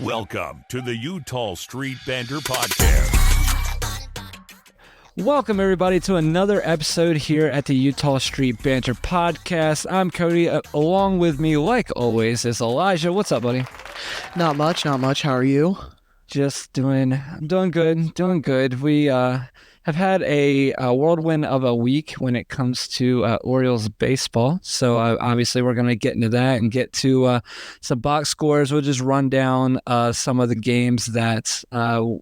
Welcome to the Eutaw Street Banter podcast. Welcome, everybody, to another episode here at the Eutaw Street Banter podcast. I'm Cody. Along with me, like always, is Elijah. What's up, buddy? Not much. How are you? I'm doing good. We have had a whirlwind of a week when it comes to Orioles baseball. So obviously we're going to get into that and get to some box scores. We'll just run down some of the games that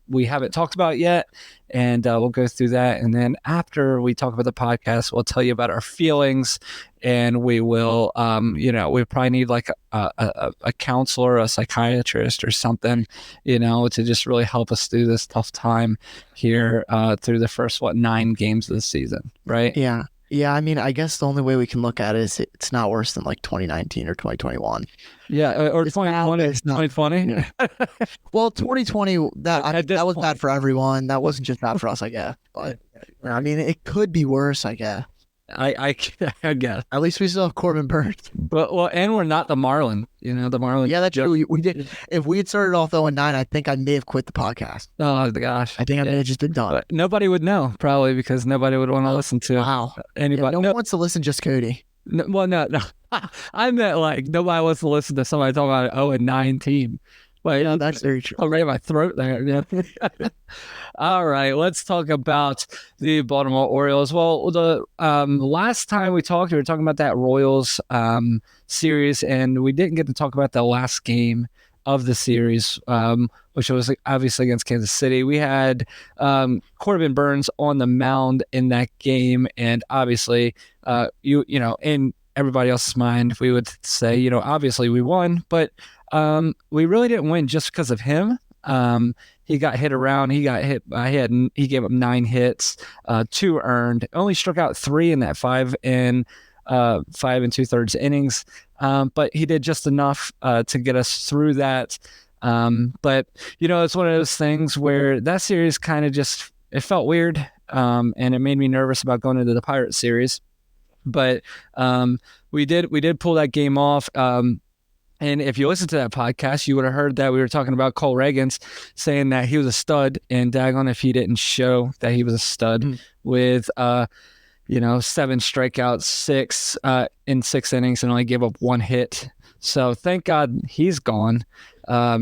we haven't talked about yet. And we'll go through that. And then after we talk about the podcast, we'll tell you about our feelings. And we will, we probably need like a counselor, a psychiatrist or something, to just really help us through this tough time here through the first, 9 games of the season, right? Yeah. Yeah, I mean, I guess the only way we can look at it is it's not worse than like 2019 or 2021. Yeah, or 2020. It's 2020. Well, 2020, that was bad for everyone. That wasn't just bad for us, I guess. But, I mean, it could be worse, I guess. I guess. At least we still have Corbin Burns. But and we're not the Marlin. The Marlin. Yeah, that's true. We did. If we had started off 0-9, I think I may have quit the podcast. Oh gosh, I think I may have just been done. But nobody would know probably because nobody would want to listen to. Wow. Anybody? Yeah, no one wants to listen. Just Cody. No. I meant like nobody wants to listen to somebody talking about an 0-9 team. Wait, yeah, that's very true. I'm right in my throat there. Yeah. All right, let's talk about the Baltimore Orioles. Well, the last time we talked, we were talking about that Royals series, and we didn't get to talk about the last game of the series, which was obviously against Kansas City. We had Corbin Burns on the mound in that game, and obviously, in everybody else's mind, we would say, obviously we won, but we really didn't win just because of him. He got hit around. He got hit. He gave up 9 hits, 2 earned. Only struck out 3 in that 5 and 2/3 innings. But he did just enough to get us through that. But it's one of those things where that series kind of it felt weird, and it made me nervous about going into the Pirates series. But we did pull that game off. And if you listen to that podcast, you would have heard that we were talking about Cole Reagans saying that he was a stud, and daggone if he didn't show that he was a stud with, 7 strikeouts, 6 in 6 innings, and only gave up 1 hit. So thank God he's gone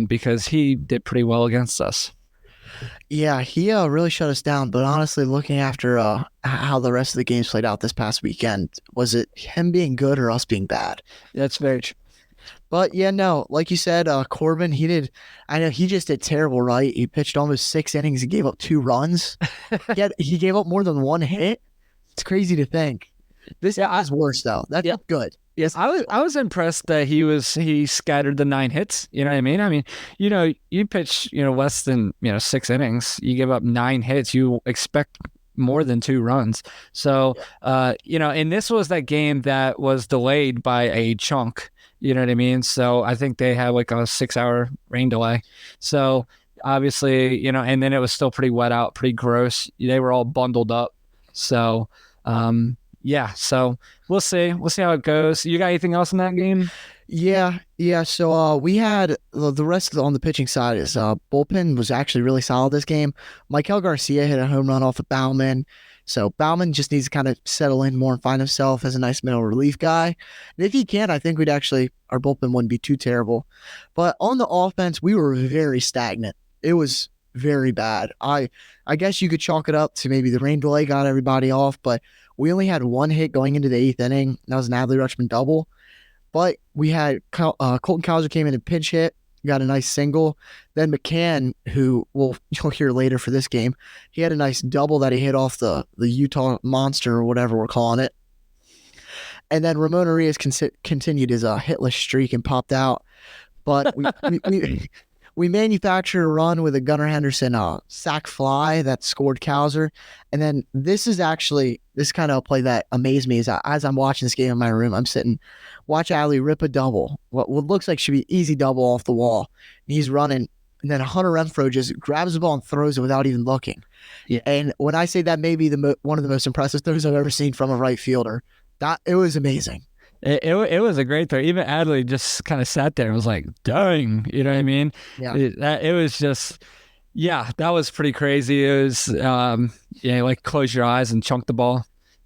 because he did pretty well against us. Yeah, he really shut us down. But honestly, looking after how the rest of the games played out this past weekend, was it him being good or us being bad? That's very true. But yeah, no, like you said, Corbin, he just did terrible, right? He pitched almost 6 innings. He gave up 2 runs. He gave up more than 1 hit. It's crazy to think. This is worse though. That's good. Yes, I was impressed that he scattered the 9 hits. You know what I mean? I mean, you pitch less than 6 innings. You give up 9 hits. You expect more than 2 runs. So and this was that game that was delayed by a chunk. You know what I mean? So I think they had like a 6-hour rain delay. So obviously, and then it was still pretty wet out, pretty gross. They were all bundled up. So, so we'll see. We'll see how it goes. You got anything else in that game? Yeah. So we had the rest on the pitching side is bullpen was actually really solid this game. Michael Garcia hit a home run off of Bauman. So Bauman just needs to kind of settle in more and find himself as a nice middle relief guy. And if he can, I think our bullpen wouldn't be too terrible. But on the offense, we were very stagnant. It was very bad. I guess you could chalk it up to maybe the rain delay got everybody off, but we only had 1 hit going into the 8th inning. That was an Adley Rutschman double. But we had Colton Cowser came in and pinch hit, got a nice single. Then McCann, who you'll hear later for this game, he had a nice double that he hit off the Utah Monster or whatever we're calling it. And then Ramon Arias continued his hitless streak and popped out. But we manufactured a run with a Gunnar Henderson sac fly that scored Cowser. And then this kind of play that amazed me is as I'm watching this game in my room, I'm sitting, watch Adley rip a double, what looks like should be easy double off the wall. And he's running, and then Hunter Renfroe just grabs the ball and throws it without even looking. Yeah. And when I say that may be one of the most impressive throws I've ever seen from a right fielder, that it was amazing. It was a great throw. Even Adley just kind of sat there and was like, dang, you know what I mean? Yeah. It was just, yeah, that was pretty crazy. It was, like close your eyes and chunk the ball.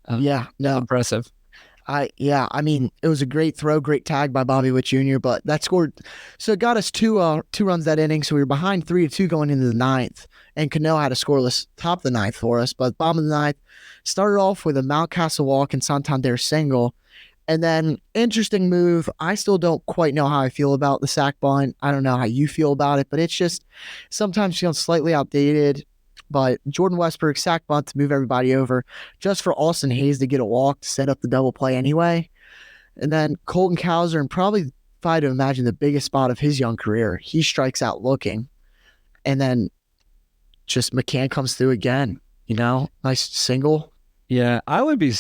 Yeah, no, Impressive. I mean, it was a great throw, great tag by Bobby Witt Jr., but that scored, so it got us two runs that inning, so we were behind 3-2 going into the ninth, and Cano had a scoreless top of the ninth for us, but bottom of the ninth, started off with a Mountcastle walk and Santander single, and then interesting move. I still don't quite know how I feel about the sac bunt. I don't know how you feel about it, but it's just sometimes feels slightly outdated. But Jordan Westberg sac bunt to move everybody over, just for Austin Hayes to get a walk to set up the double play anyway. And then Colton Cowser, and probably, if I had to imagine, the biggest spot of his young career, he strikes out looking. And then just McCann comes through again, nice single. Yeah, I would be,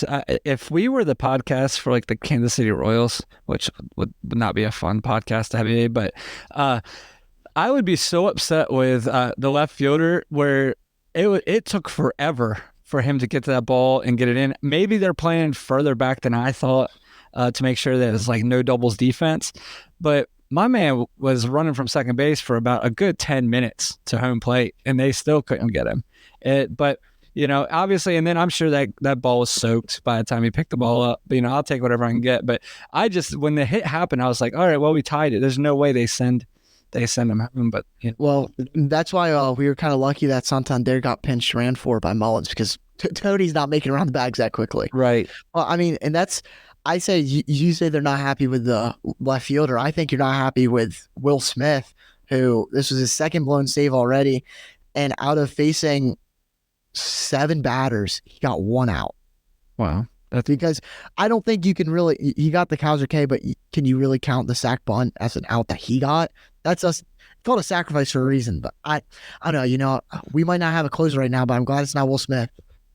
if we were the podcast for like the Kansas City Royals, which would not be a fun podcast to have today, but I would be so upset with the left fielder where it took forever for him to get to that ball and get it in. Maybe they're playing further back than I thought to make sure that it's like no doubles defense. But my man was running from second base for about a good 10 minutes to home plate, and they still couldn't get him. But obviously, and then I'm sure that ball was soaked by the time he picked the ball up. But, I'll take whatever I can get. But when the hit happened, I was like, all right, well, we tied it. There's no way they send him home. But well, that's why we were kind of lucky that Santander got pinched ran for by Mullins, because Tody's not making around the bags that quickly. Right. Well, I mean, and I say you say they're not happy with the left fielder. I think you're not happy with Will Smith, who this was his second blown save already, and out of facing 7 batters, he got 1 out. Wow. That's because I don't think you can really. He got the Cowser K, but can you really count the sac bunt as an out that he got? That's us. It's called a sacrifice for a reason. But I don't know. We might not have a closer right now, but I'm glad it's not Will Smith.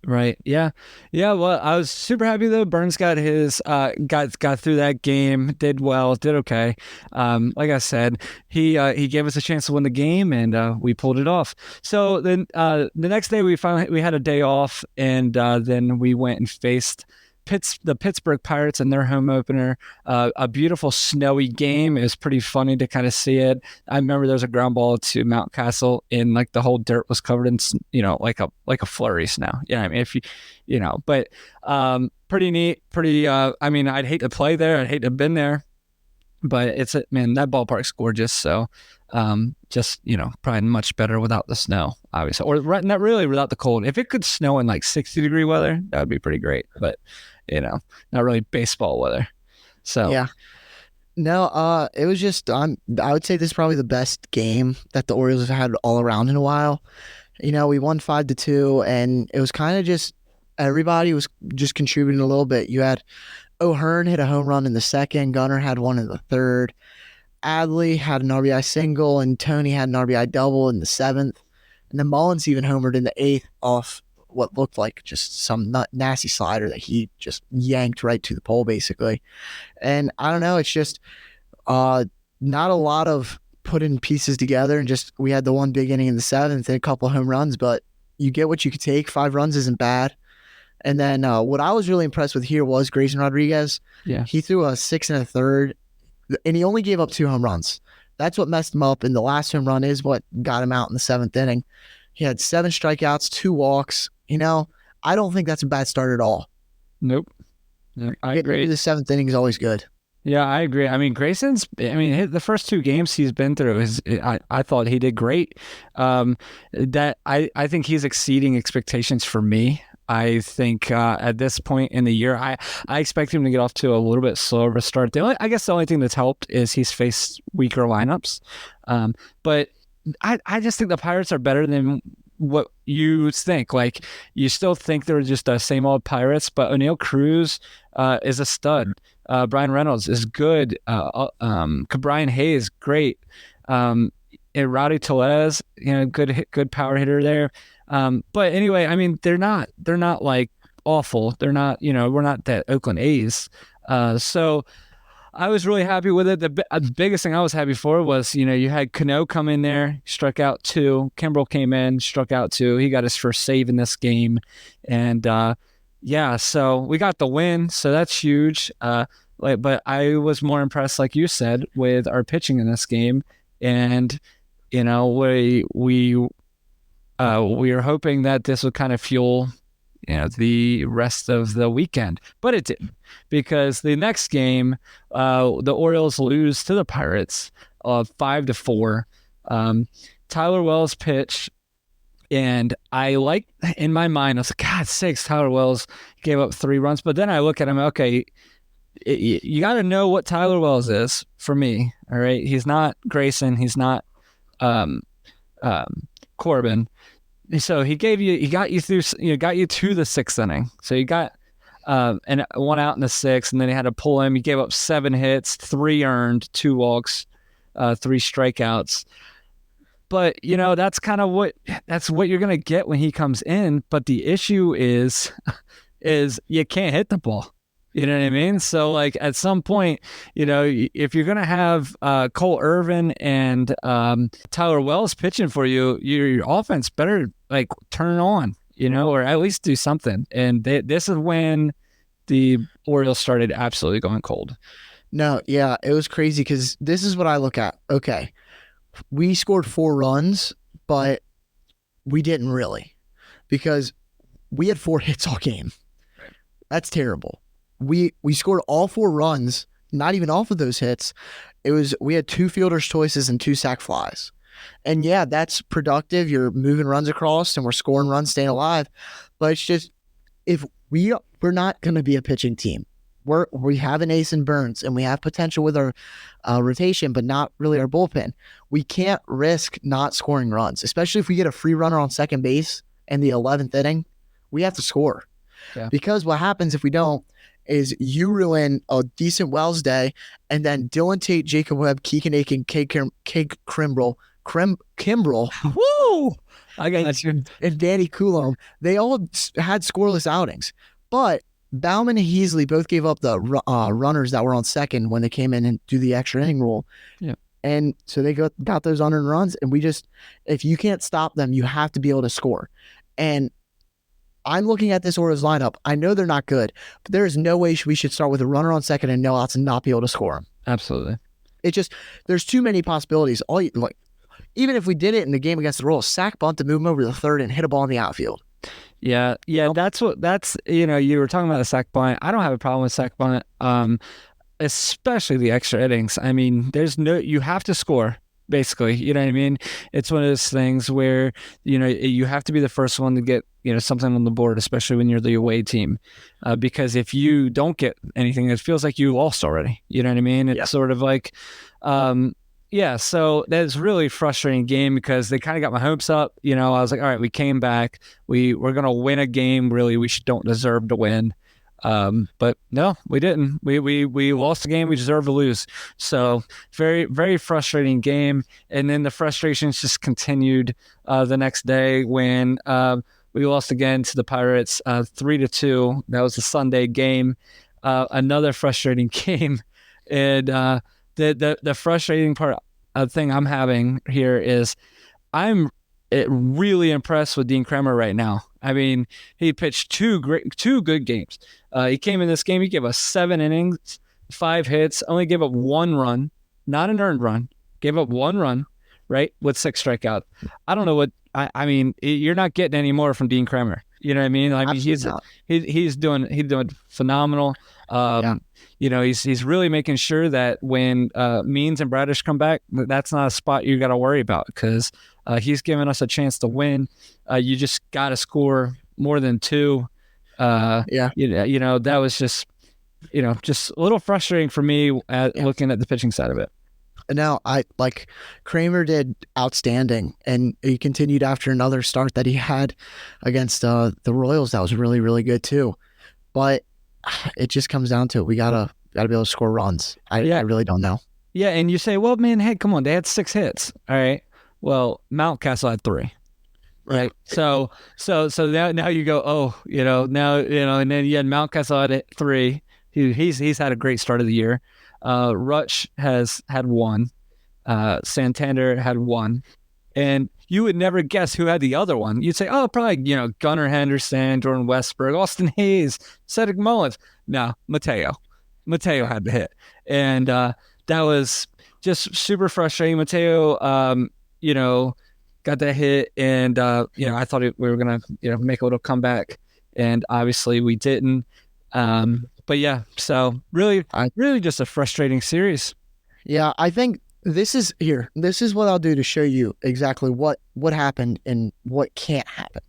Right. Yeah. Yeah. Well, I was super happy though. Burns got his, got through that game, did well, did okay. Like I said, he gave us a chance to win the game, and we pulled it off. So then the next day we had a day off, and then we went and faced the Pittsburgh Pirates in their home opener. A beautiful snowy game. It was pretty funny to kind of see it. I remember there was a ground ball to Mountcastle, and like the whole dirt was covered in, like a flurry of snow. Yeah, I mean, if but pretty neat. Pretty. I mean, I'd hate to play there. I'd hate to have been there, but that ballpark's gorgeous. So, just probably much better without the snow, obviously, or not really without the cold. If it could snow in like 60-degree weather, that would be pretty great. But not really baseball weather. So yeah, no, it was just I would say this is probably the best game that the Orioles have had all around in a while. We won 5-2, and it was kind of just everybody was just contributing a little bit. You had O'Hearn hit a home run in the second, Gunnar had one in the third, Adley had an RBI single, and Tony had an RBI double in the seventh, and then Mullins even homered in the eighth off what looked like just some nasty slider that he just yanked right to the pole, basically. And I don't know, it's just not a lot of putting pieces together, and just we had the one big inning in the seventh and a couple of home runs, but you get what you could take. 5 runs isn't bad. And then what I was really impressed with here was Grayson Rodriguez. Yeah, he threw a 6 1/3, and he only gave up 2 home runs. That's what messed him up, and the last home run is what got him out in the 7th inning. He had 7 strikeouts, 2 walks. I don't think that's a bad start at all. Nope. Yeah, I agree. The 7th inning is always good. Yeah, I agree. I mean, the first 2 games he's been through, I thought he did great. That I think he's exceeding expectations for me. I think at this point in the year, I expect him to get off to a little bit slower of a start. I guess the only thing that's helped is he's faced weaker lineups. But I just think the Pirates are better than what you think. Like, you still think they're just the same old Pirates, but O'Neal Cruz is a stud. Brian Reynolds is good. Brian Hayes, great. And Rowdy Tellez, good power hitter there. But anyway, I mean, they're not like awful. They're not, we're not that Oakland A's. So I was really happy with it. The biggest thing I was happy for was, you had Cano come in there, struck out 2. Kimbrel came in, struck out 2. He got his first save in this game. And, so we got the win. So that's huge. but I was more impressed, like you said, with our pitching in this game. And, we were hoping that this would kind of fuel, the rest of the weekend, but it didn't, because the next game, the Orioles lose to the Pirates, 5-4. Tyler Wells pitched, and in my mind, I was like, God sakes, Tyler Wells gave up 3 runs. But then I look at him, okay, you got to know what Tyler Wells is for me. All right. He's not Grayson. He's not Corbin. So he got you through, got you to the 6th inning. So you got and 1 out in the 6th, and then he had to pull him. He gave up 7 hits, 3 earned, 2 walks, 3 strikeouts. But, that's kind of what you're going to get when he comes in. But the issue is you can't hit the ball. You know what I mean? So, like, at some point, if you're going to have Cole Irvin and Tyler Wells pitching for you, your offense better, like, turn on, or at least do something. And this is when the Orioles started absolutely going cold. No, yeah, it was crazy, because this is what I look at. Okay, we scored 4 runs, but we didn't really, because we had 4 hits all game. That's terrible. We scored all 4 runs, not even off of those hits. We had 2 fielder's choices and 2 sac flies. And yeah, that's productive. You're moving runs across and we're scoring runs, staying alive. But it's just, if we're not going to be a pitching team. We have an ace in Burns, and we have potential with our rotation, but not really our bullpen. We can't risk not scoring runs, especially if we get a free runner on second base in the 11th inning. We have to score. Yeah. Because what happens if we don't is you ruin a decent Wells day, and then Dylan Tate, Jacob Webb, Keegan Aiken, Cade Kimbrell, Woo! I got you. And Danny Coulomb, they all had scoreless outings. But Bauman and Heasley both gave up the runners that were on second when they came in and do the extra inning rule. Yeah. And so they got those unearned runs, and if you can't stop them, you have to be able to score. And I'm looking at this Orioles lineup. I know they're not good, but there is no way we should start with a runner on second and no outs and not be able to score them. Absolutely. There's too many possibilities. Even if we did it in the game against the Royals, sack bunt to move them over to the third and hit a ball in the outfield. Yeah. You were talking about a sack bunt. I don't have a problem with sack bunt, especially the extra innings. I mean, you have to score, basically. You know what I mean? It's one of those things where, you have to be the first one to get, something on the board, especially when you're the away team. Because if you don't get anything, it feels like you lost already. You know what I mean? It's sort of like, so that's really frustrating game, because they kind of got my hopes up. I was like, all right, we came back. We're going to win a game. Really, we don't deserve to win. But no, we didn't. We lost the game we deserved to lose. So very, very frustrating game. And then the frustrations just continued the next day when we lost again to the Pirates 3-2. That was a Sunday game. Another frustrating game. And the frustrating thing I'm having here is I'm really impressed with Dean Kremer right now. I mean, he pitched 2 good games. He came in this game, he gave us 7 innings, 5 hits, only gave up 1 run, not an earned run, gave up 1 run, right, with 6 strikeouts. I don't know what, I mean, you're not getting any more from Dean Kremer. You know what I mean? I mean, he's doing phenomenal. He's really making sure that when Means and Bradish come back, that's not a spot you got to worry about, because he's giving us a chance to win. You just got to score more than 2. That was just a little frustrating for me looking at the pitching side of it. Now, Kramer did outstanding, and he continued after another start that he had against the Royals. That was really, really good too. But it just comes down to it. We gotta be able to score runs. I really don't know. Yeah, and you say, well, man, hey, come on, they had 6 hits. All right. Well, Mountcastle had 3. Right. So now you go, and then you had Mountcastle at 3. He's had a great start of the year. Rutsch has had 1. Santander had 1. And you would never guess who had the other one. You'd say, oh, probably, Gunnar Henderson, Jordan Westberg, Austin Hayes, Cedric Mullins. No, Mateo. Mateo had the hit, and that was just super frustrating. Mateo, got that hit, and I thought we were gonna make a little comeback, and obviously we didn't. But yeah, so really just a frustrating series. Yeah, I think this is what I'll do to show you exactly what happened and what can't happen.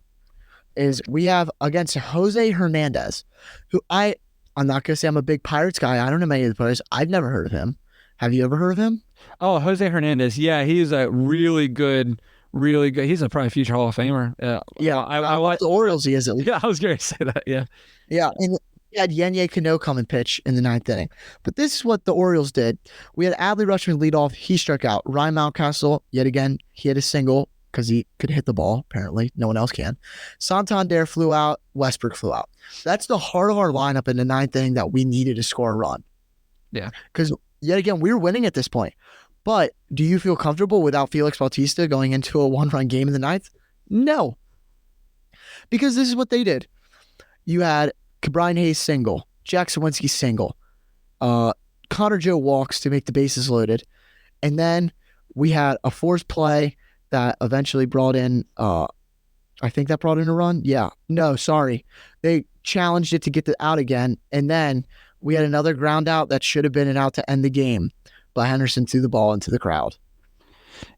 Is we have against Jose Hernandez, who I'm not gonna say I'm a big Pirates guy. I don't know many of the players. I've never heard of him. Have you ever heard of him? Oh, Jose Hernandez. Yeah, he's a really good. He's a probably future Hall of Famer. Yeah, I watched the Orioles. He is at least. Yeah, I was going to say that. Yeah, yeah, and we had Yenye Cano come and pitch in the 9th inning. But this is what the Orioles did. We had Adley Rutschman lead off. He struck out. Ryan Mountcastle, yet again, he had a single because he could hit the ball. Apparently, no one else can. Santander flew out. Westbrook flew out. That's the heart of our lineup in the 9th inning that we needed to score a run. Yeah, because yet again, we were winning at this point. But do you feel comfortable without Felix Bautista going into a 1-run game in the 9th? No. Because this is what they did. You had Brian Hayes single, Jack Sawinski single, Connor Joe walks to make the bases loaded, and then we had a forced play that eventually brought in, I think that brought in a run? Yeah. No, sorry. They challenged it to get the out again, and then we had another ground out that should have been an out to end the game. But Henderson threw the ball into the crowd.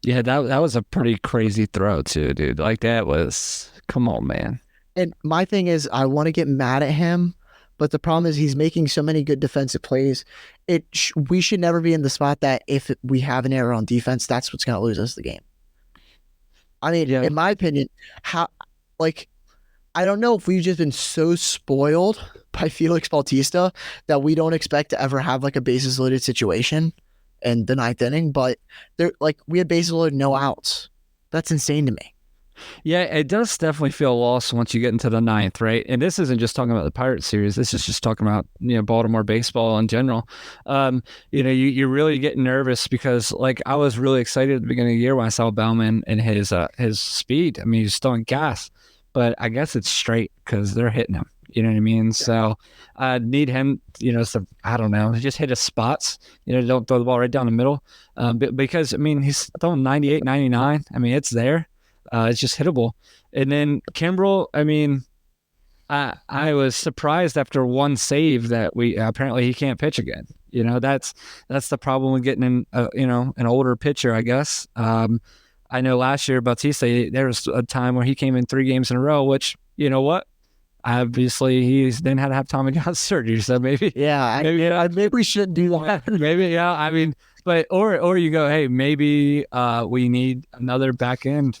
Yeah, that was a pretty crazy throw too, dude. Like that was, come on, man. And my thing is, I want to get mad at him, but the problem is he's making so many good defensive plays. We should never be in the spot that if we have an error on defense, that's what's going to lose us the game. I mean, in my opinion, I don't know if we've just been so spoiled by Felix Bautista that we don't expect to ever have like a bases loaded situation in the 9th inning, but we had bases loaded, no outs. That's insane to me. Yeah, it does definitely feel lost once you get into the 9th, right? And this isn't just talking about the Pirates series. This is just talking about Baltimore baseball in general. You're really getting nervous because I was really excited at the beginning of the year when I saw Bauman and his speed. I mean, he's throwing gas, but I guess it's straight because they're hitting him. You know what I mean? Yeah. So I need him, I don't know, just hit his spots. Don't throw the ball right down the middle. Because, I mean, he's throwing 98, 99. I mean, it's there. It's just hittable. And then Kimbrel, I mean, I was surprised after one save that apparently he can't pitch again. That's the problem with getting in, an older pitcher, I guess. I know last year, Bautista, there was a time where he came in 3 games in a row, which, you know what? Obviously, he's then had to have Tommy John surgery, so maybe maybe we shouldn't do that. Maybe, yeah. I mean, but or you go, hey, maybe we need another back end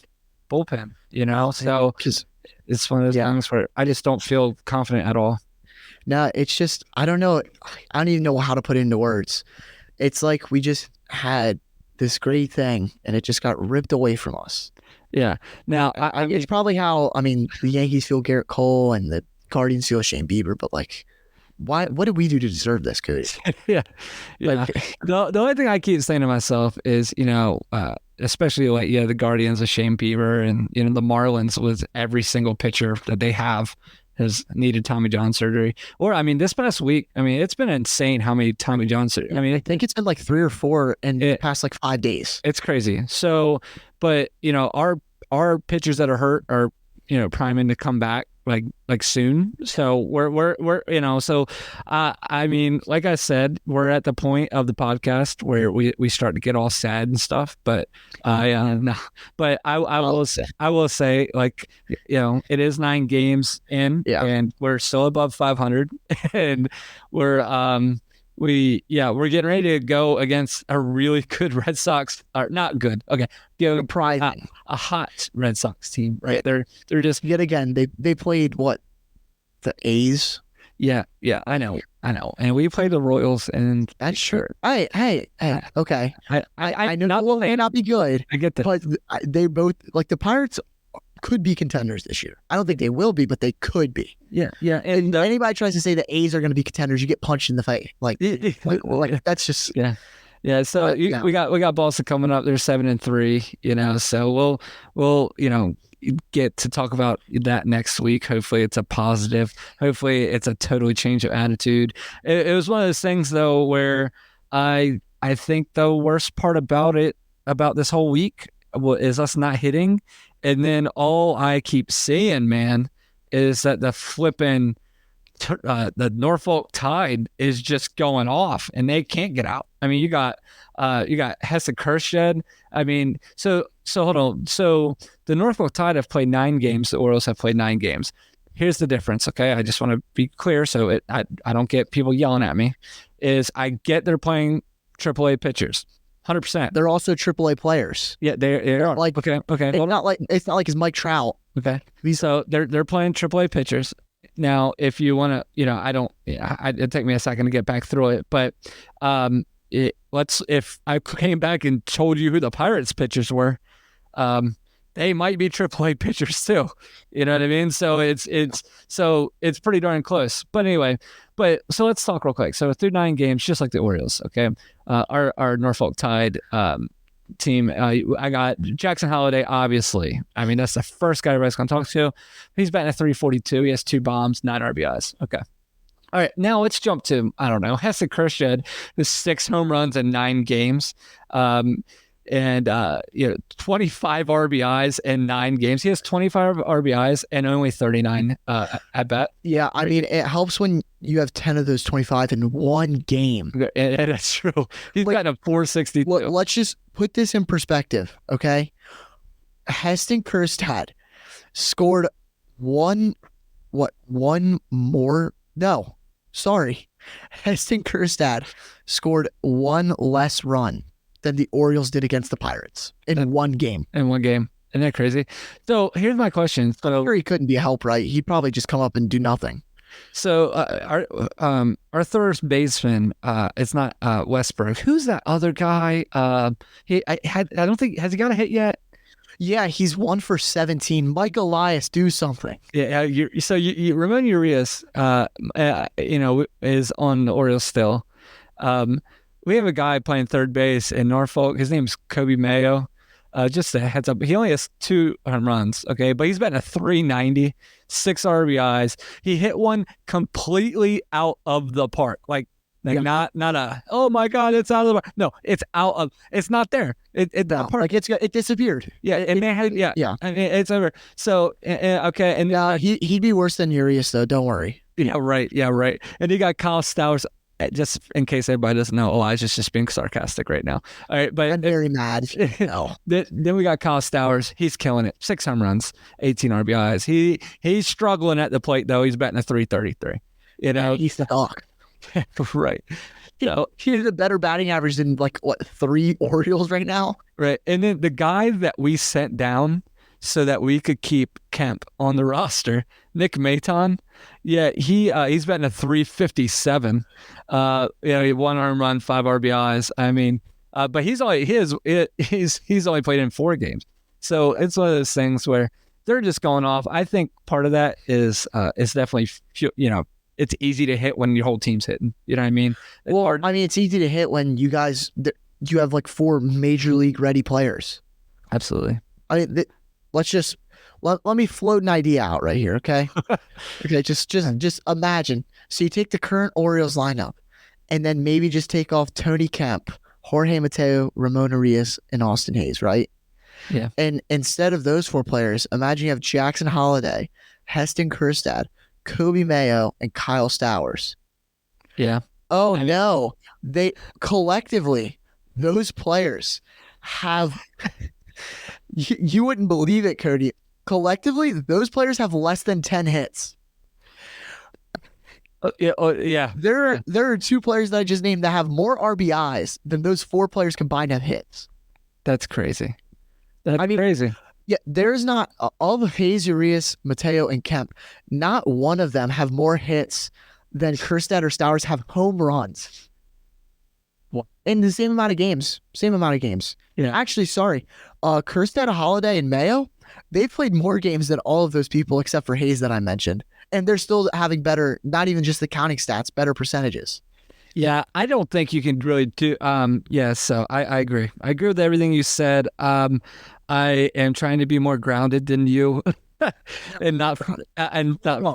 bullpen. So it's one of those things where I just don't feel confident at all. No, it's just I don't know. I don't even know how to put it into words. It's like we just had this great thing, and it just got ripped away from us. Yeah. Now, it's probably how, the Yankees feel Garrett Cole and the Guardians feel Shane Bieber, but what did we do to deserve this, Cody? Yeah. The only thing I keep saying to myself is, especially the Guardians of Shane Bieber and, the Marlins with every single pitcher that they have has needed Tommy John surgery. Or, this past week, it's been insane how many Tommy John surgery. I think it's been 3 or 4 in the past 5 days. It's crazy. So, but, our pitchers that are hurt are, priming to come back soon. So we're so like I said, we're at the point of the podcast where we start to get all sad and stuff, but no. But I will say it is 9 games in, and we're still above 500, and we're getting ready to go against a really good Red Sox, or not good. Okay, a hot Red Sox team, right? They're just yet again. They played the A's. Yeah, I know, and we played the Royals, and that's sure. Hey, okay. I know it may not be good. I get that, but they both the Pirates could be contenders this year. I don't think they will be, but they could be. Yeah. And anybody tries to say the A's are going to be contenders, you get punched in the face. That's just yeah. So we got Boston coming up. They're 7-3. So we'll get to talk about that next week. Hopefully it's a positive. Hopefully it's a totally change of attitude. It was one of those things though where I think the worst part about this whole week is us not hitting. And then all I keep seeing, man, is that the flipping the Norfolk Tide is just going off and they can't get out. I mean, you got Hesse Kershed. I mean, so hold on. So the Norfolk Tide have played 9 games. The Orioles have played 9 games. Here's the difference. Okay. I just want to be clear. So I don't get people yelling at me is I get they're playing AAA pitchers. 100%. They're also AAA players. Yeah, they are. Like, okay. It's not like it's Mike Trout. Okay. So they're playing AAA pitchers. Now, if you want to, it'd take me a second to get back through it, but if I came back and told you who the Pirates pitchers were, they might be AAA pitchers too. You know what I mean? So it's pretty darn close. But anyway, so let's talk real quick. So through 9 games, just like the Orioles, okay, our Norfolk Tide team, I got Jackson Holliday, obviously. I mean, that's the first guy everybody's going to talk to. He's batting at 342. He has 2 bombs, 9 RBIs. Okay. All right. Now let's jump to, I don't know, Hesse Kershed, with 6 home runs in 9 games. And 25 RBIs in 9 games. He has 25 RBIs and only 39 at bat. Yeah, I mean, it helps when you have 10 of those 25 in one game. And that's true. He's got a 462. Let's just put this in perspective, okay? Heston Kjerstad scored Heston Kjerstad scored 1 less run than the Orioles did against the Pirates in one game. Isn't that crazy? So here's my question. So sure, he couldn't be a help, right? He'd probably just come up and do nothing. So our third baseman, it's not Westberg. Who's that other guy? I don't think, has he got a hit yet? Yeah, he's 1 for 17. Mike Elias, do something. Yeah, Ramon Urias, is on the Orioles still. We have a guy playing third base in Norfolk. His name's Cody Mayo. Just a heads up. He only has 2 home runs, okay? But he's batting a 390, 6 RBIs. He hit one completely out of the park. Not a, oh my God, it's out of the park. No, it's not there. It disappeared. Yeah, and yeah. I mean, it's over. So, okay. And he'd be worse than Urias, though. Don't worry. Yeah, right. And you got Kyle Stowers. Just in case everybody doesn't know, Elijah's just being sarcastic right now. All right, but I'm very mad. No. Then we got Kyle Stowers. He's killing it. 6 home runs, 18 RBIs. He's struggling at the plate though. He's batting a 333. He's the dog. Right. He has a better batting average than 3 Orioles right now. Right. And then the guy that we sent down so that we could keep Kemp on the roster, Nick Maton. Yeah, he's batting a 357. He had 1 home run, 5 RBIs. I mean, but he's only played in 4 games. So it's one of those things where they're just going off. I think part of that is definitely it's easy to hit when your whole team's hitting. You know what I mean? It's easy to hit when you have 4 major league ready players. Absolutely. I mean, let me float an idea out right here, okay? Okay, just imagine. So you take the current Orioles lineup, and then maybe just take off Tony Kemp, Jorge Mateo, Ramon Urias, and Austin Hayes, right? Yeah. And instead of those 4 players, imagine you have Jackson Holliday, Heston Kjerstad, Kobe Mayo, and Kyle Stowers. Yeah. Oh, no. They collectively, those players have... You wouldn't believe it, Cody. Collectively, those players have less than 10 hits. Yeah. There are 2 players that I just named that have more RBIs than those 4 players combined have hits. That's crazy. Crazy. Yeah, there's not all of Hayes, Urias, Mateo, and Kemp. Not one of them have more hits than Kjerstad or Stowers have home runs. What? In the same amount of games. Yeah. Actually, sorry. Kjerstad, Holiday, and Mayo, they've played more games than all of those people except for Hayes that I mentioned. And they're still having better, not even just the counting stats, better percentages. Yeah, I don't think you can really do. So I agree. I agree with everything you said. I am trying to be more grounded than you, and not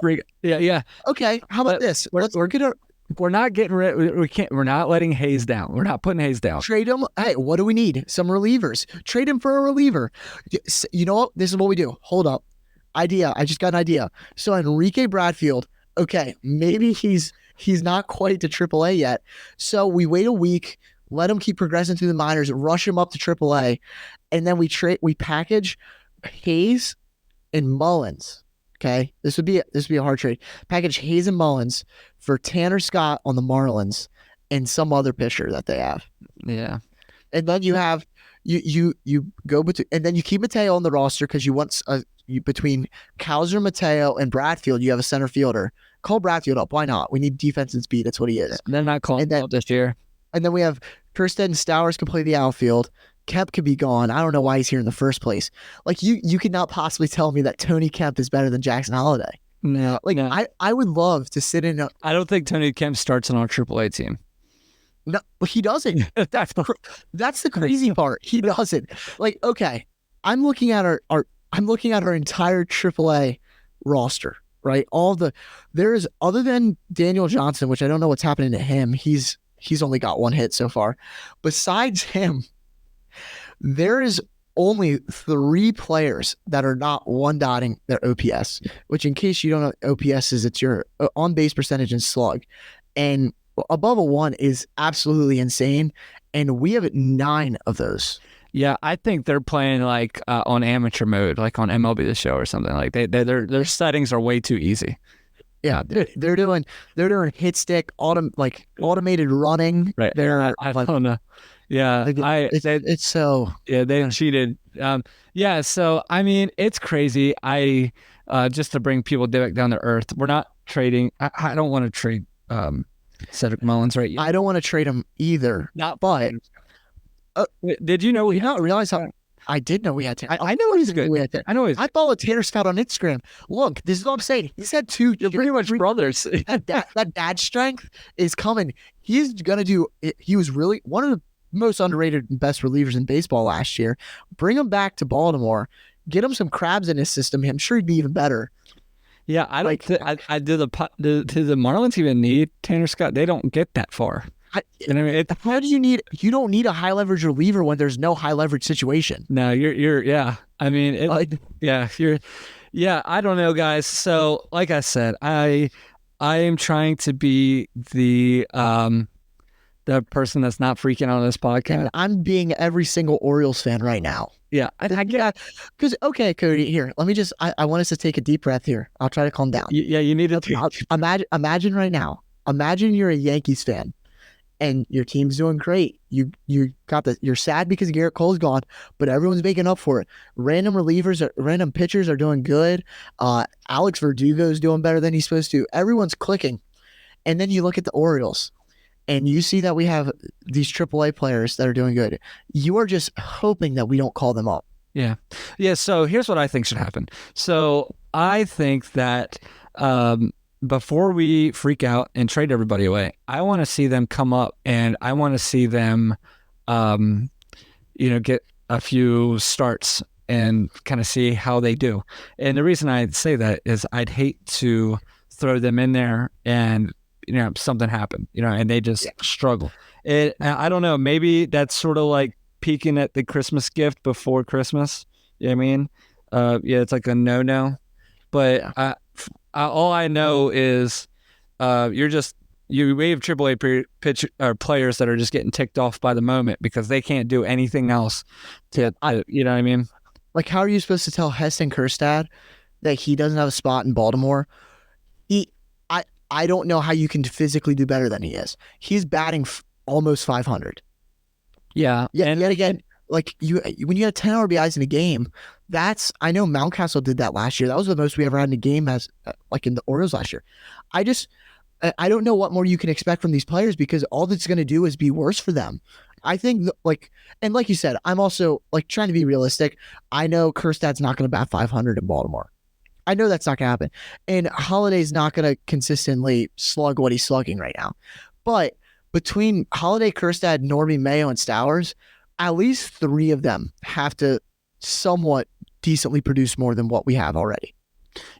freak. Yeah. Okay, how about this? We're gonna. We're not getting rid. We can't. We're not letting Hayes down. We're not putting Hayes down. Trade him. Hey, what do we need? Some relievers. Trade him for a reliever. You know what? This is what we do. Hold up. Idea. I just got an idea. So Enrique Bradfield. Okay, maybe he's not quite to AAA yet. So we wait a week. Let him keep progressing through the minors. Rush him up to AAA, and then we package Hayes and Mullins. Okay, this would be a hard trade. Package Hayes and Mullins for Tanner Scott on the Marlins and some other pitcher that they have. Yeah, and then you have you go between, and then you keep Mateo on the roster because you want between Kauser, Mateo, and Bradfield. You have a center fielder. Call Bradfield up. Why not? We need defense and speed. That's what he is. They're not calling him up this year. And then we have Kirstead and Stowers can play the outfield. Kemp could be gone. I don't know why he's here in the first place. Like you could not possibly tell me that Tony Kemp is better than Jackson Holliday. No, I would love to sit in. I don't think Tony Kemp starts on our AAA team. No, he doesn't. That's the crazy part. He doesn't. Like, okay, I'm looking at our entire AAA roster, right? There's other than Daniel Johnson, which I don't know what's happening to him. He's only got one hit so far. Besides him, there is only 3 players that are not one-dotting their OPS, which in case you don't know OPS is, it's your on-base percentage and slug. And above a 1 is absolutely insane. And we have 9 of those. Yeah, I think they're playing like on amateur mode, like on MLB The Show or something. Like their settings are way too easy. Yeah, they're doing hit stick, automated running. Right. I don't know. Yeah, it's so. Yeah, they cheated. Yeah, so I mean, it's crazy. Just to bring people back down to earth, we're not trading. I don't want to trade Cedric Mullins right yet. I don't want to trade him either. But did you know we not realize how? I did know we had Tanner. I know he's good. I follow Tanner Scott on Instagram. Look, this is what I'm saying. He's had 2. You're pretty much brothers. that dad strength is coming. He's gonna do. He was really one of the most underrated and best relievers in baseball last year. Bring him back to Baltimore. Get him some crabs in his system. I'm sure he'd be even better. Yeah, I don't. Do the Marlins even need Tanner Scott? They don't get that far. How do you need? You don't need a high leverage reliever when there's no high leverage situation. No, yeah. I mean, yeah. I don't know, guys. So, like I said, I am trying to be the person that's not freaking out on this podcast. I'm being every single Orioles fan right now. Yeah, I get because okay, Cody. Here, let me just. I want us to take a deep breath here. I'll try to calm down. Yeah, you need to imagine right now. Imagine you're a Yankees fan. And your team's doing great. You're sad because Garrett Cole's gone, but everyone's making up for it. Random pitchers are doing good. Alex Verdugo's doing better than he's supposed to. Everyone's clicking. And then you look at the Orioles and you see that we have these AAA players that are doing good. You are just hoping that we don't call them up. Yeah. Yeah. So here's what I think should happen. So I think that, before we freak out and trade everybody away, I want to see them come up and I want to see them, get a few starts and kind of see how they do. And the reason I say that is I'd hate to throw them in there and, something happened, and they just struggle. I don't know. Maybe that's sort of like peeking at the Christmas gift before Christmas. You know what I mean? It's like a no-no. But all I know is we have AAA players that are just getting ticked off by the moment because they can't do anything else you know what I mean? Like, how are you supposed to tell Heston Kjerstad that he doesn't have a spot in Baltimore? I don't know how you can physically do better than he is. He's batting almost 500. Yeah. And yet again, like when you had 10 RBIs in a game, I know Mountcastle did that last year. That was the most we ever had in a game as like in the Orioles last year. I don't know what more you can expect from these players because all that's going to do is be worse for them. I think and like you said, I'm also like trying to be realistic. I know Kjerstad's not going to bat 500 in Baltimore. I know that's not going to happen. And Holiday's not going to consistently slug what he's slugging right now. But between Holiday, Kjerstad, Norby, Mayo, and Stowers, at least 3 of them have to somewhat decently produce more than what we have already.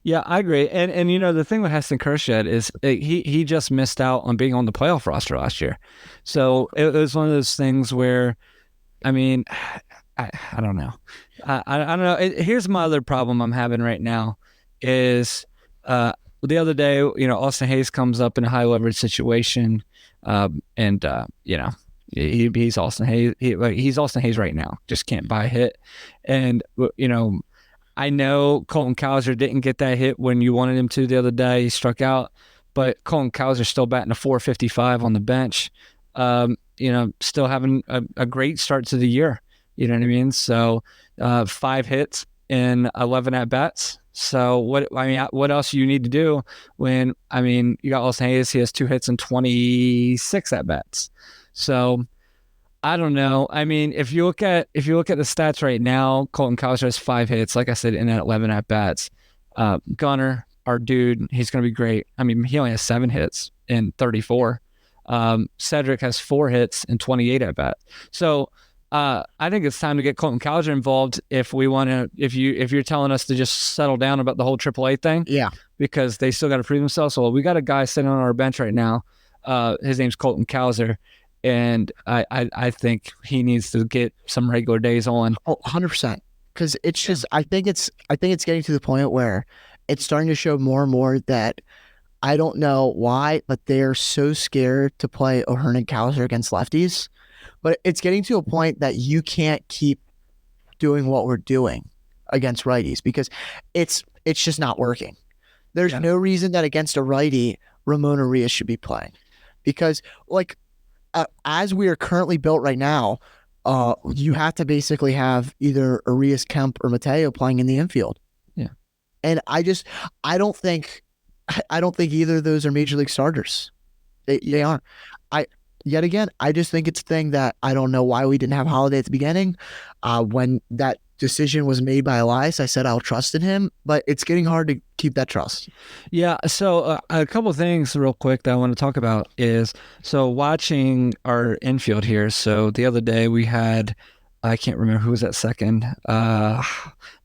Yeah, I agree. And the thing with Heston Kjerstad is he just missed out on being on the playoff roster last year. So it was one of those things where, I mean, I don't know. I don't know. Here's my other problem I'm having right now is the other day, Austin Hayes comes up in a high leverage situation, and he's Austin Hayes. He's Austin Hayes right now. Just can't buy a hit, and I know Colton Cowser didn't get that hit when you wanted him to the other day. He struck out, but Colton Cowser's still batting a .455 on the bench. Still having a great start to the year. You know what I mean? So 5 hits in 11 at bats. So what else do you need to do when you got Austin Hayes? He has 2 hits and 26 at bats. So I don't know. I mean, if you look at the stats right now, Colton Cowser has 5 hits, like I said, in 11 at bats. Gunnar, our dude, he's going to be great. I mean, he only has 7 hits in 34. Cedric has 4 hits and 28 at bat. So I think it's time to get Colton Cowser involved if we want to. If you're telling us to just settle down about the whole AAA thing, yeah, because they still got to prove themselves. So we got a guy sitting on our bench right now. His name's Colton Cowser. And I think he needs to get some regular days on. 100%. Because it's just, I think it's getting to the point where it's starting to show more and more that I don't know why, but they're so scared to play O'Hearn and Cowser against lefties. But it's getting to a point that you can't keep doing what we're doing against righties because it's just not working. There's no reason that against a righty, Ramon Arias should be playing. Because, as we are currently built right now, you have to basically have either Arias, Kemp, or Mateo playing in the infield. Yeah, and I don't think either of those are major league starters. They aren't. I just think it's a thing that I don't know why we didn't have Holiday at the beginning. When that decision was made by Elias, I said I'll trust in him, but it's getting hard to keep that trust. Yeah, so a couple of things real quick that I want to talk about is, so watching our infield here, so the other day we had, I can't remember who was at second, but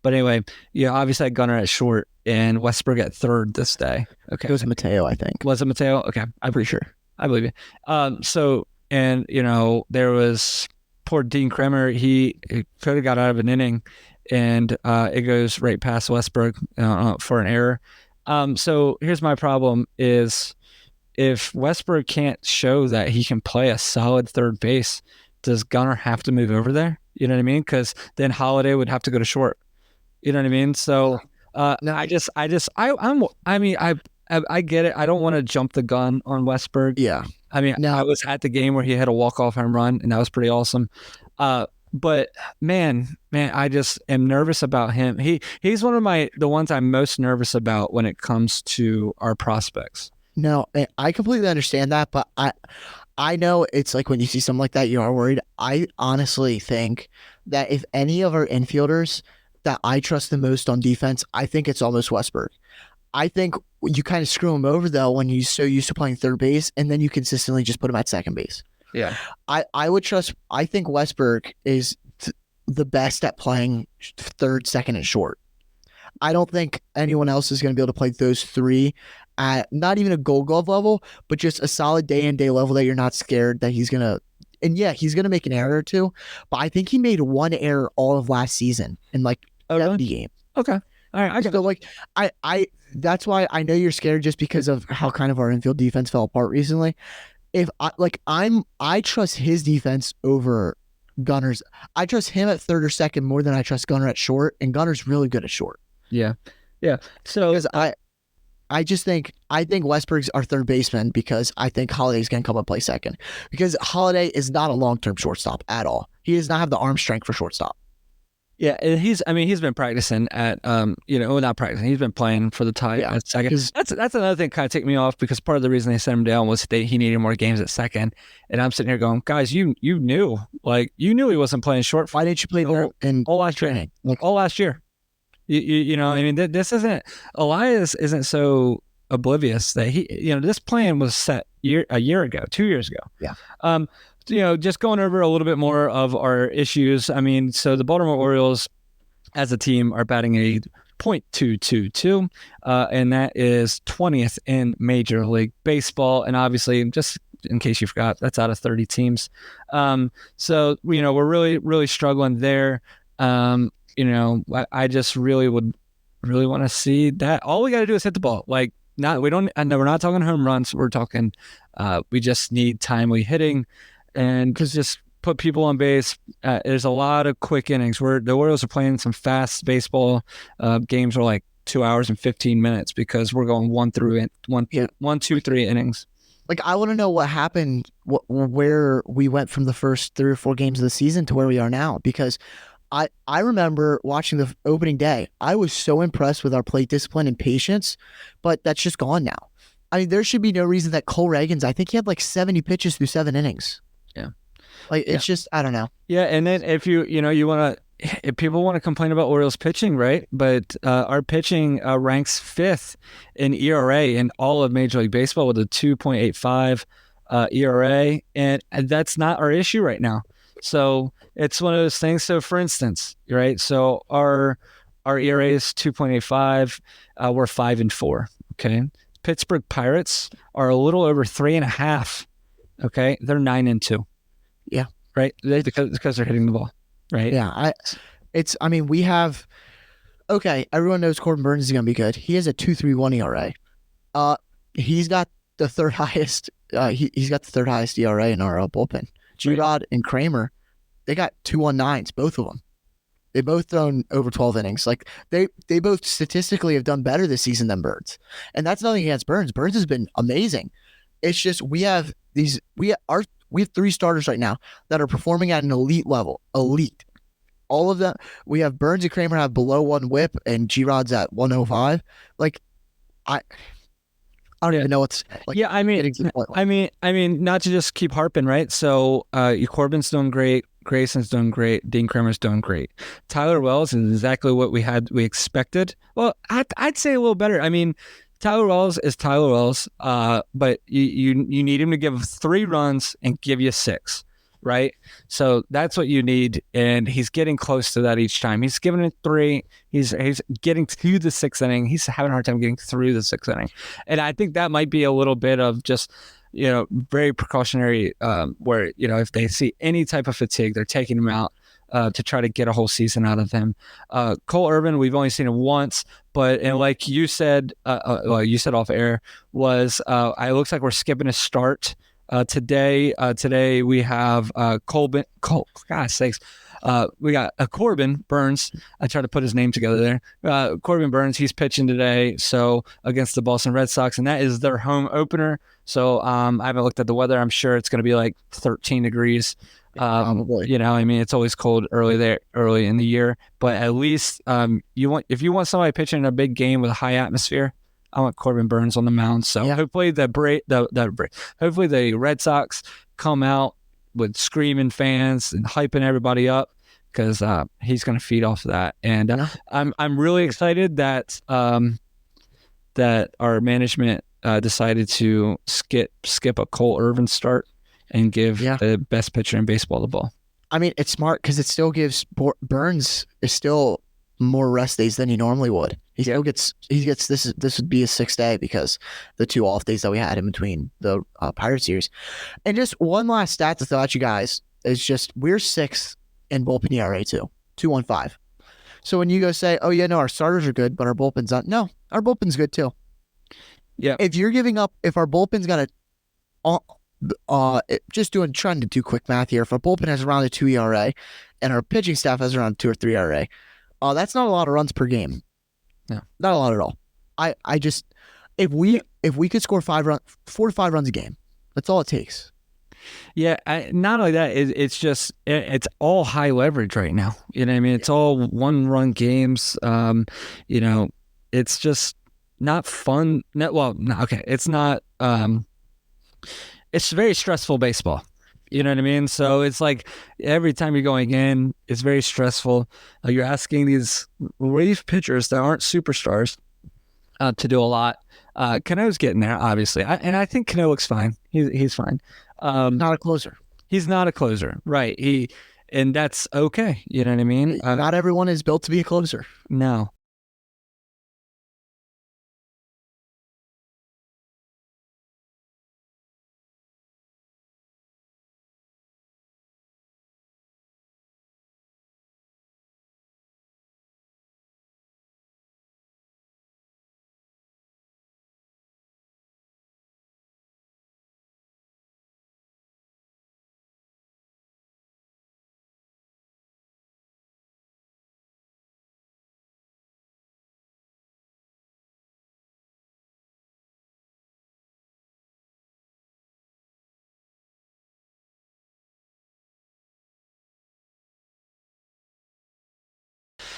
anyway, obviously I had Gunnar at short and Westberg at third this day. Okay, It was Mateo, I think. Was it Mateo? Okay, I'm pretty sure. I believe you. There was poor Dean Kremer. He could have got out of an inning, and it goes right past Westberg for an error. So here's my problem is if Westberg can't show that he can play a solid third base, does Gunnar have to move over there? You know what I mean? Because then Holiday would have to go to short. You know what I mean? So I get it. I don't want to jump the gun on Westberg. Yeah. I was at the game where he had a walk-off home run, and that was pretty awesome. But man, I just am nervous about him. He's one of the ones I'm most nervous about when it comes to our prospects. No, I completely understand that, but I know it's like when you see something like that, you are worried. I honestly think that if any of our infielders that I trust the most on defense, I think it's almost Westberg. I think you kind of screw him over, though, when you're so used to playing third base, and then you consistently just put him at second base. Yeah. I think Westberg is the best at playing third, second, and short. I don't think anyone else is going to be able to play those three at not even a Gold Glove level, but just a solid day-in, level that you're not scared that he's going to. And yeah, he's going to make an error or two, but I think he made 1 error all of last season in 70 games. Okay. All right. I that's why I know you're scared just because of how kind of our infield defense fell apart recently. If I trust his defense over Gunner's. I trust him at third or second more than I trust Gunner at short, and Gunner's really good at short. Yeah. So because I think Westberg's our third baseman because I think Holiday's gonna come and play second because Holiday is not a long-term shortstop at all. He does not have the arm strength for shortstop. Yeah, and he's been practicing at not practicing. He's been playing for the tie at second. That's another thing kind of take me off because part of the reason they sent him down was he needed more games at second. And I'm sitting here going, guys, you knew he wasn't playing short. Why didn't you play there in all last training? All last year. This isn't Elias isn't so oblivious that this plan was set a year ago, 2 years ago. Yeah. Just going over a little bit more of our issues. So the Baltimore Orioles, as a team are batting a .222, and that is 20th in Major League Baseball. And obviously, just in case you forgot, that's out of 30 teams. So we're really, really struggling there. I just really would really want to see that. All we got to do is hit the ball. Like, we're not talking home runs. We're talking, we just need timely hitting, and just put people on base. There's a lot of quick innings where the Orioles are playing some fast baseball. Games are like 2 hours and 15 minutes because we're going 1 through 1, 2, 3 innings. Like, I want to know what happened, where we went from the first 3 or 4 games of the season to where we are now, because I remember watching the opening day. I was so impressed with our plate discipline and patience, but that's just gone now. I mean, there should be no reason that Cole Reagans, I think he had like 70 pitches through 7 innings. Yeah. Like, it's just, I don't know. Yeah, and then if if people want to complain about Orioles pitching, right? But our pitching ranks 5th in ERA in all of Major League Baseball with a 2.85 ERA, and that's not our issue right now. So it's one of those things. So for instance, right? So our ERA is 2.85. We're 5-4. Okay. Pittsburgh Pirates are a little over 3.5. Okay. They're 9-2. Yeah. Right. Because they're hitting the ball. Right. Yeah. We have, okay. Everyone knows Corbin Burns is going to be good. He has a 2.31 ERA. He's got the third highest. He's got the third highest ERA in our bullpen. Girard and Kramer, they got 2.19s, both of them. They both thrown over 12 innings. Like, they both statistically have done better this season than Burns. And that's nothing against Burns. Burns has been amazing. It's just we have 3 starters right now that are performing at an elite level. Elite. All of them. We have Burns and Kramer have below 1 whip, and Girard's at 105. Like, I don't even know what's like. Yeah, I mean, not to just keep harping, right? So, Corbin's doing great, Grayson's doing great, Dean Kramer's doing great. Tyler Wells is exactly what we expected. Well, I'd say a little better. I mean, Tyler Wells is Tyler Wells, but you need him to give 3 runs and give you 6. Right? So that's what you need, and he's getting close to that each time. He's giving it 3. He's getting to the 6th inning. He's having a hard time getting through the 6th inning. And I think that might be a little bit of just, very precautionary, where, if they see any type of fatigue, they're taking him out to try to get a whole season out of him. Cole Irvin, we've only seen him once, and like you said, you said off air, was it looks like we're skipping a start. Today we have Corbin. God's sakes, we got Corbin Burns. I tried to put his name together there. Corbin Burns. He's pitching today, so against the Boston Red Sox, and that is their home opener. So I haven't looked at the weather. I'm sure it's going to be like 13 degrees. It's always cold early in the year, but at least if you want somebody pitching in a big game with a high atmosphere, I want Corbin Burns on the mound. So hopefully hopefully the Red Sox come out with screaming fans and hyping everybody up, because he's going to feed off of that. And I'm really excited that that our management decided to skip a Cole Irvin start and give the best pitcher in baseball the ball. I mean, it's smart because it still gives Burns is still more rest days than he normally would. He gets this would be his 6th day because the 2 off days that we had in between the Pirate series. And just one last stat to throw at you guys is just we're 6th in bullpen ERA too, 2.15. So when you go say, oh yeah, no, our starters are good, but our bullpen's not. No, our bullpen's good too. Yeah. If you're giving up, if our bullpen's got trying to do quick math here, if our bullpen has around a 2 ERA and our pitching staff has around 2 or 3 ERA, that's not a lot of runs per game. No, not a lot at all. I just if we could score 4 to 5 runs a game, that's all it takes. Yeah, not only that, it's just it's all high leverage right now. You know what I mean? It's all 1-run games. It's just not fun. It's not. It's very stressful baseball. You know what I mean? So it's like every time you're going in, it's very stressful. You're asking these relief pitchers that aren't superstars to do a lot. Cano's getting there, obviously. I think Cano looks fine. He's fine. Not a closer. He's not a closer, right? and that's okay. You know what I mean? Not everyone is built to be a closer. No.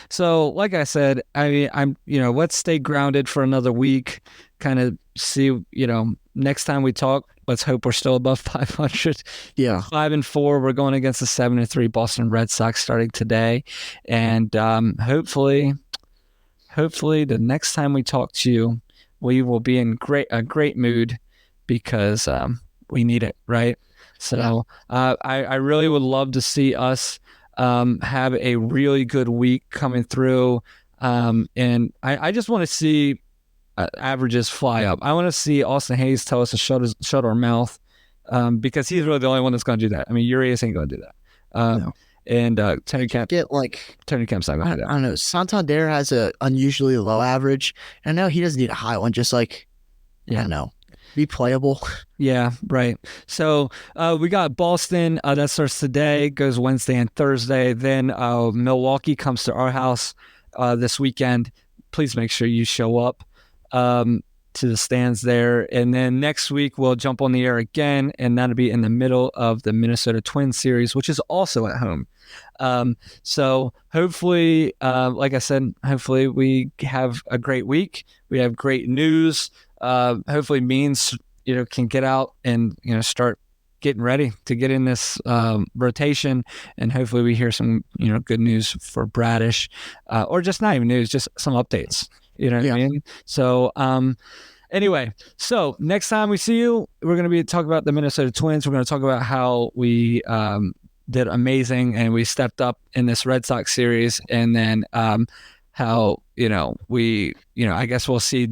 So, like I said, I mean, let's stay grounded for another week. Kind of see, next time we talk, let's hope we're still above 500. Yeah. 5-4. We're going against the 7-3 Boston Red Sox starting today, and hopefully, the next time we talk to you, we will be in a great mood because we need it, right? So, I really would love to see us have a really good week coming through. And I just want to see averages fly up. I want to see Austin Hayes tell us to shut our mouth because he's really the only one that's going to do that. I mean, Urias ain't going to do that. No. And Tony Kemp. Tony Kemp's not going to do that. I don't know. Santander has a unusually low average. And I know he doesn't need a high one. Just I don't know. Be playable. Yeah, right. So we got Boston. That starts today, goes Wednesday and Thursday. Then Milwaukee comes to our house this weekend. Please make sure you show up to the stands there. And then next week, we'll jump on the air again, and that'll be in the middle of the Minnesota Twins series, which is also at home. So hopefully, like I said, hopefully we have a great week. We have great news. Hopefully Means, can get out and, start getting ready to get in this rotation. And hopefully we hear some, good news for Bradish, or just not even news, just some updates, what I mean? So, anyway, so next time we see you, we're going to be talking about the Minnesota Twins. We're going to talk about how we did amazing and we stepped up in this Red Sox series. And then how, I guess we'll see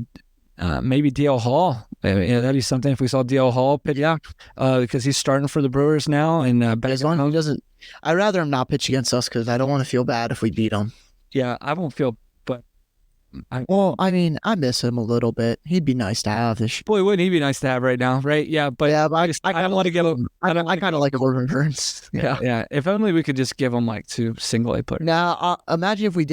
maybe DL Hall. That'd be something if we saw DL Hall pitch. Yeah. Because he's starting for the Brewers now. And as long as he doesn't, I'd rather him not pitch against us because I don't want to feel bad if we beat him. Yeah, I won't feel. But I miss him a little bit. He'd be nice to have this. Boy, wouldn't he be nice to have right now, right? Yeah, but I don't want to give him. I kind of like Corbin Burns. Yeah. If only we could just give him like 2 single A players. Now, imagine if we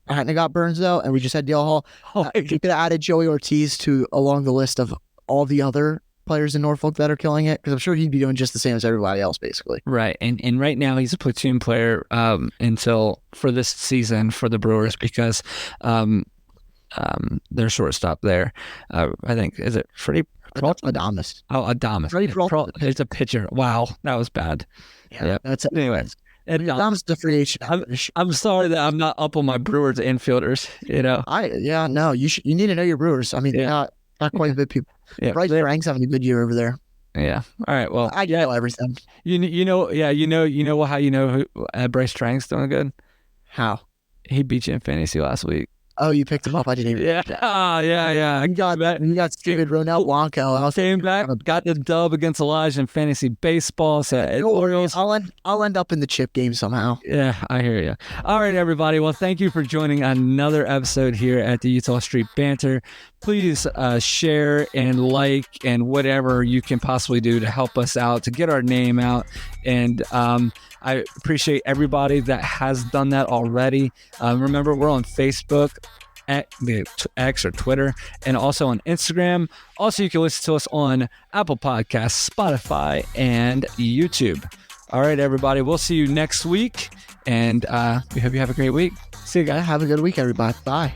hadn't got Burns though, and we just had DL Hall. We could have added Joey Ortiz along the list of all the other players in Norfolk that are killing it, because I'm sure he'd be doing just the same as everybody else, basically. Right, and right now he's a platoon player until for this season for the Brewers because their shortstop there, I think, is it Freddie Adames? Oh, Adames. It's a pitcher. Wow, that was bad. Yeah. That's it. Anyways. Adames is the free agent. I'm sorry that I'm not up on my Brewers infielders. You need to know your Brewers. I mean, not quite good people. Yeah, Bryce Frank's having a good year over there. Yeah. All right. Well, I know everything. You know how you know Bryce Frank's doing good. How? He beat you in fantasy last week. Oh, you picked him up. I didn't even. Yeah. You got stupid Ronel Blanco. I came back, got the dub against Elijah in fantasy baseball. So Orioles. I'll end up in the chip game somehow. Yeah, I hear you. All right, everybody. Well, thank you for joining another episode here at the Eutaw Street Banter. Please share and like and whatever you can possibly do to help us out, to get our name out. And I appreciate everybody that has done that already. Remember, we're on Facebook, X or Twitter, and also on Instagram. Also, you can listen to us on Apple Podcasts, Spotify, and YouTube. All right, everybody. We'll see you next week, and we hope you have a great week. See you guys. Have a good week, everybody. Bye.